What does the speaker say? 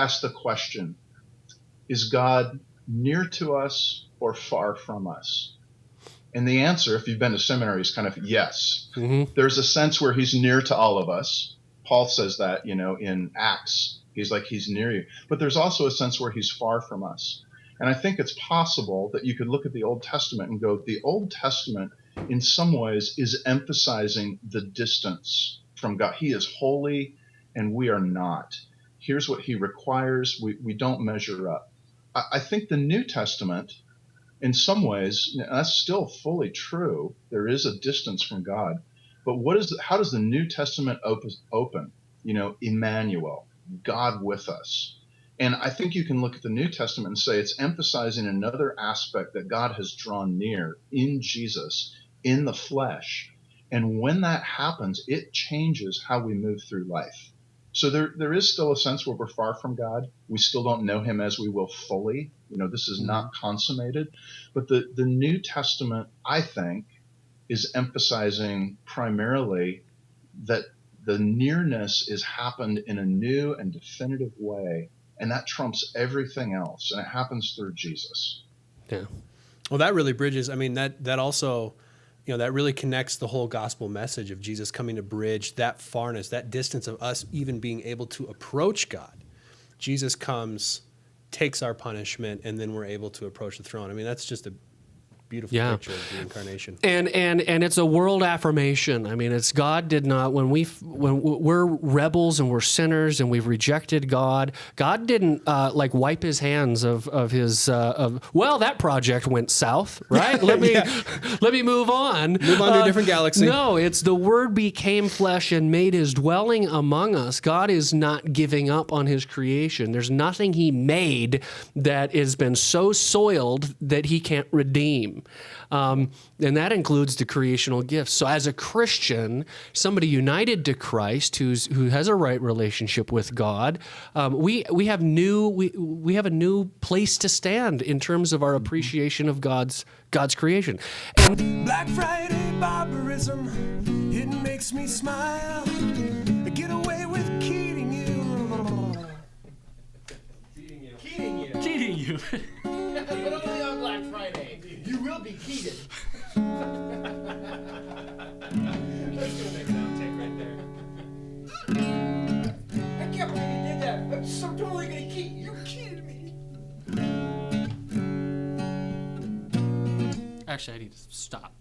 ask the question, is God near to us or far from us? And the answer, if you've been to seminary, is kind of yes. Mm-hmm. There's a sense where he's near to all of us. Paul says that, in Acts. He's like, he's near you. But there's also a sense where he's far from us. And I think it's possible that you could look at the Old Testament and go, the Old Testament in some ways is emphasizing the distance from God. He is holy and we are not. Here's what he requires. We don't measure up. I think the New Testament, in some ways, that's still fully true. There is a distance from God. But how does the New Testament open? Emmanuel, God with us. And I think you can look at the New Testament and say it's emphasizing another aspect that God has drawn near in Jesus, in the flesh. And when that happens, it changes how we move through life. So there is still a sense where we're far from God. We still don't know him as we will fully. This is not consummated. But the New Testament, I think, is emphasizing primarily that the nearness is happened in a new and definitive way, and that trumps everything else, and it happens through Jesus. Yeah. Well, that really bridges. I mean, that also, that really connects the whole gospel message of Jesus coming to bridge that farness, that distance of us even being able to approach God. Jesus comes, takes our punishment, and then we're able to approach the throne. I mean, that's just a beautiful picture of the incarnation. And it's a world affirmation. I mean, it's God did not, when we're rebels and we're sinners and we've rejected God, God didn't wipe his hands of his, well, that project went south, right? Let me move on. Move on to a different galaxy. No, it's the Word became flesh and made his dwelling among us. God is not giving up on his creation. There's nothing he made that has been so soiled that he can't redeem. And that includes the creational gifts. So as a Christian, somebody united to Christ who has a right relationship with God, we have a new place to stand in terms of our appreciation of God's creation. And Black Friday barbarism, it makes me smile. Get away with kidding you. Cheating you. But only on Black Friday. You will be heated. That's gonna make an outtake right there. I can't believe you did that. I'm so totally gonna keep you kidding me. Actually, I need to stop.